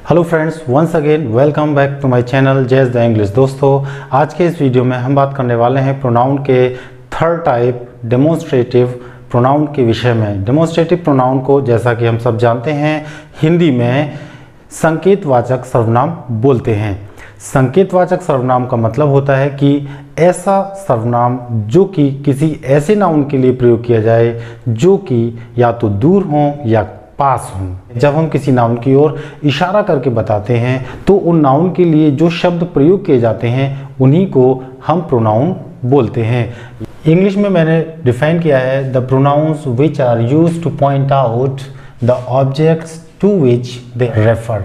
Hello friends, once again welcome back to my channel Jazz the English. दोस्तों, आज के इस वीडियो में हम बात करने वाले हैं प्रोनाउन के थर्ड टाइप डेमोन्स्ट्रेटिव प्रोनाउन के विषय में। डेमोन्स्ट्रेटिव प्रोनाउन को जैसा कि हम सब जानते हैं हिंदी में संकेतवाचक सर्वनाम बोलते हैं। संकेतवाचक सर्वनाम का मतलब होता है कि ऐसा सर्वनाम जो कि किसी ऐसे नाउन के लिए प्रयोग किया जाए जो कि या तो दूर हो या पास हों। जब हम किसी नाउन की ओर इशारा करके बताते हैं तो उन नाउन के लिए जो शब्द प्रयोग किए जाते हैं उन्हीं को हम प्रोनाउन बोलते हैं। इंग्लिश में मैंने डिफाइन किया है the pronouns which are used to point out the objects to which they refer.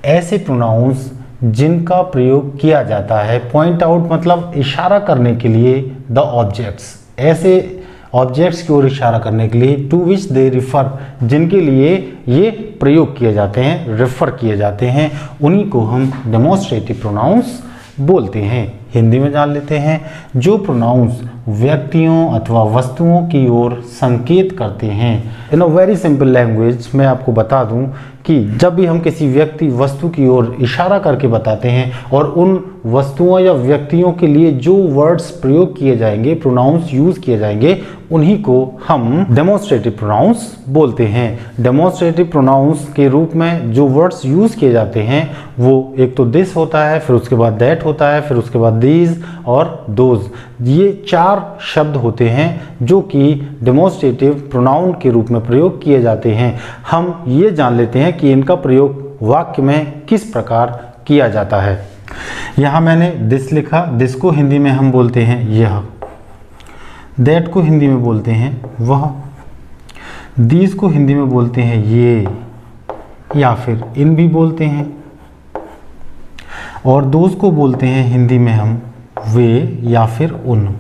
ऐसे प्रोनाउंस जिनका प्रयोग किया जाता है, पॉइंट आउट मतलब इशारा करने के लिए, द ऑब्जेक्ट्स ऐसे ऑब्जेक्ट्स की ओर इशारा करने के लिए, टू विच दे रिफर जिनके लिए ये प्रयोग किए जाते हैं, रेफर किए जाते हैं, उन्हीं को हम डेमोन्स्ट्रेटिव प्रोनाउंस बोलते हैं। हिंदी में जान लेते हैं जो प्रोनाउंस व्यक्तियों अथवा वस्तुओं की ओर संकेत करते हैं। इन अ वेरी सिंपल लैंग्वेज मैं आपको बता दूं कि जब भी हम किसी व्यक्ति वस्तु की ओर इशारा करके बताते हैं और उन वस्तुओं या व्यक्तियों के लिए जो वर्ड्स प्रयोग किए जाएंगे, प्रोनाउंस यूज किए जाएंगे, उन्हीं को हम डेमोन्स्ट्रेटिव प्रोनाउंस बोलते हैं। डेमोन्स्ट्रेटिव प्रोनाउंस के रूप में जो वर्ड्स यूज किए जाते हैं वो एक तो दिस होता है, फिर उसके बाद दैट होता है, फिर उसके बाद दीज और दोज। ये चार शब्द होते हैं जो कि डेमोन्स्ट्रेटिव प्रोनाउन के रूप में प्रयोग किए जाते हैं। हम ये जान लेते हैं कि इनका प्रयोग वाक्य में किस प्रकार किया जाता है। यहाँ मैंने दिस लिखा, दिस को हिंदी में हम बोलते हैं यह, दैट को हिंदी में बोलते हैं वह, दीज को हिंदी में बोलते हैं ये या फिर इन भी बोलते हैं, और दोज को बोलते हैं हिंदी में हम वे या फिर उन।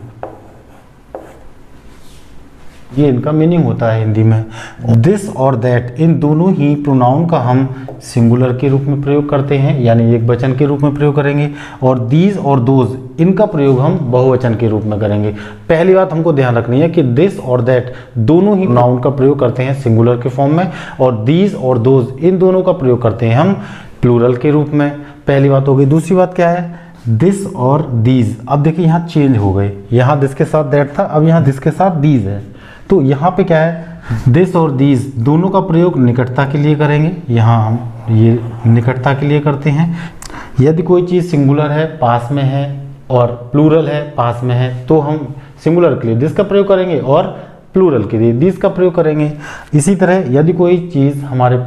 ये इनका मीनिंग होता है हिंदी में। दिस और दैट इन दोनों ही प्रोनाउन का हम सिंगुलर के रूप में प्रयोग करते हैं, यानी एक वचन के रूप में प्रयोग करेंगे, और दीज और दोज इनका प्रयोग हम बहुवचन के रूप में करेंगे। पहली बात हमको ध्यान रखनी है कि दिस और दैट दोनों ही प्रोनाउन का प्रयोग करते हैं सिंगुलर के फॉर्म में, और दीज और दोज इन दोनों का प्रयोग करते हैं हम प्लूरल के रूप में। पहली बात हो गई। दूसरी बात क्या है, दिस और दीज। अब देखिए यहाँ चेंज हो गए, यहाँ दिस के साथ दैट था, अब यहाँ दिस के साथ दीज है। तो यहाँ पे क्या है, दिस और दीज दोनों का प्रयोग निकटता के लिए करेंगे। यहाँ हम ये निकटता के लिए करते हैं। यदि कोई चीज़ सिंगुलर है, पास में है, और प्लूरल है, पास में है, तो हम सिंगुलर के लिए दिस का प्रयोग करेंगे और प्लूरल के लिए दीज का प्रयोग करेंगे। इसी तरह यदि कोई चीज़ हमारे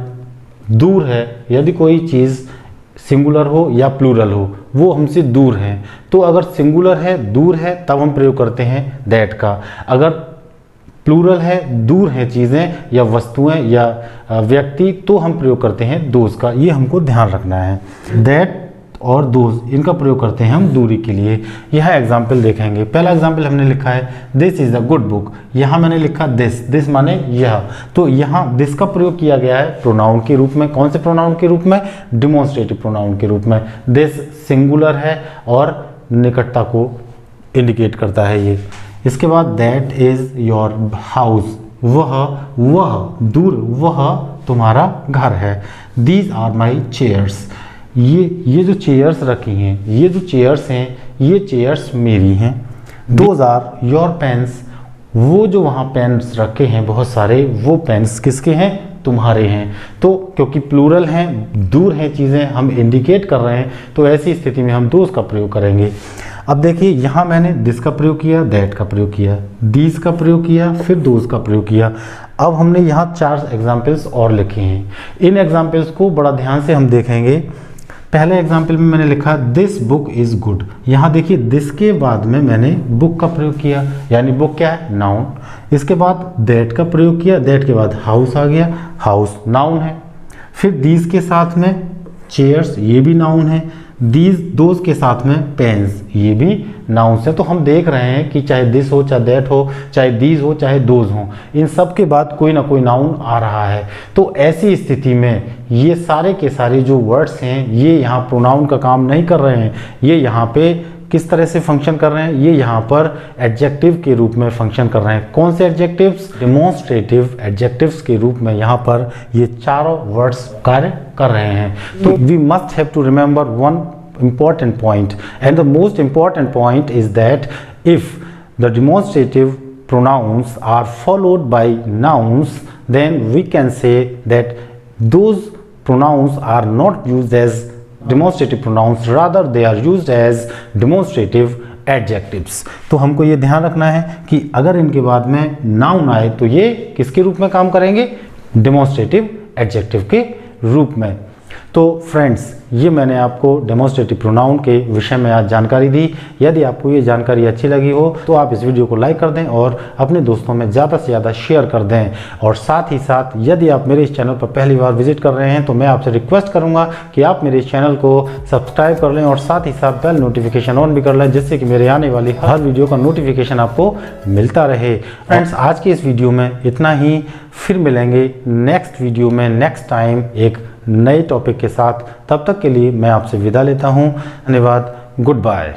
दूर है, यदि कोई चीज़ सिंगुलर हो या प्लूरल हो, वो हमसे दूर है, तो अगर सिंगुलर है, दूर है, तब हम प्रयोग करते हैं दैट का। अगर प्लूरल है, दूर है चीज़ें या वस्तुएं या व्यक्ति, तो हम प्रयोग करते हैं दोज का। ये हमको ध्यान रखना है। दैट और दोज इनका प्रयोग करते हैं हम दूरी के लिए। यह एग्जाम्पल देखेंगे। पहला एग्जाम्पल हमने लिखा है this is a good book. यहाँ मैंने लिखा दिस, दिस माने यह, तो यहाँ दिस का प्रयोग किया गया है प्रोनाउन के रूप में। कौन से प्रोनाउन के रूप में? डेमोन्स्ट्रेटिव प्रोनाउन के रूप में। दिस सिंगुलर है और निकटता को इंडिकेट करता है ये। इसके बाद दैट इज योर हाउस, वह दूर, वह तुम्हारा घर है। दीज आर माई चेयर्स, ये जो चेयर्स रखी हैं, ये जो चेयर्स हैं, ये चेयर्स मेरी हैं। दोज आर योर पेन्स, वो जो वहाँ पेन्स रखे हैं बहुत सारे, वो पेन्स किसके हैं? तुम्हारे हैं। तो क्योंकि प्लूरल हैं, दूर हैं चीज़ें, हम इंडिकेट कर रहे हैं, तो ऐसी स्थिति में हम दोज का प्रयोग करेंगे। अब देखिए यहाँ मैंने दिस का प्रयोग किया, दैट का प्रयोग किया, दीज का प्रयोग किया, फिर दोज का प्रयोग किया। अब हमने यहाँ चार एग्जाम्पल्स और लिखे हैं। इन एग्जाम्पल्स को बड़ा ध्यान से हम देखेंगे। पहले एग्जाम्पल में मैंने लिखा दिस बुक इज़ गुड। यहाँ देखिए दिस के बाद में मैंने बुक का प्रयोग किया, यानी बुक क्या है? नाउन। इसके बाद दैट का प्रयोग किया, दैट के बाद हाउस आ गया, हाउस नाउन है। फिर दीज के साथ में चेयर्स, ये भी नाउन है। दीज दोज के साथ में पेन्स, ये भी नाउन्स है। तो हम देख रहे हैं कि चाहे दिस हो, चाहे दैट हो, चाहे दीज हो, चाहे दोज हो, इन सब के बाद कोई ना कोई नाउन आ रहा है। तो ऐसी स्थिति में ये सारे के सारे जो वर्ड्स हैं, ये यहाँ प्रोनाउन का काम नहीं कर रहे हैं, ये यहाँ पे किस तरह से फंक्शन कर रहे हैं, ये यहाँ पर एडजेक्टिव के रूप में फंक्शन कर रहे हैं। कौन से एडजेक्टिव्स? डेमोन्स्ट्रेटिव एडजेक्टिव्स के रूप में यहाँ पर ये चारों वर्ड्स कार्य कर रहे हैं। तो we must have to remember one important point, and the most important point is that if the demonstrative pronouns are followed by nouns, then we can say that those pronouns are not used as demonstrative pronouns, rather they are used as demonstrative adjectives। तो हमको ये ध्यान रखना है कि अगर इनके बाद में noun आए तो ये किसके रूप में काम करेंगे? demonstrative adjective के रूप में। तो फ्रेंड्स, ये मैंने आपको डेमोन्स्ट्रेटिव प्रोनाउन के विषय में आज जानकारी दी। यदि आपको ये जानकारी अच्छी लगी हो तो आप इस वीडियो को लाइक कर दें और अपने दोस्तों में ज़्यादा से ज़्यादा शेयर कर दें। और साथ ही साथ यदि आप मेरे इस चैनल पर पहली बार विजिट कर रहे हैं तो मैं आपसे रिक्वेस्ट करूँगा कि आप मेरे इस चैनल को सब्सक्राइब कर लें और साथ ही साथ बेल नोटिफिकेशन ऑन भी कर लें, जिससे कि मेरे आने वाली हर वीडियो का नोटिफिकेशन आपको मिलता रहे। फ्रेंड्स, आज की इस वीडियो में इतना ही। फिर मिलेंगे नेक्स्ट वीडियो में नेक्स्ट टाइम एक नए टॉपिक के साथ। तब तक के लिए मैं आपसे विदा लेता हूं। धन्यवाद। Good bye.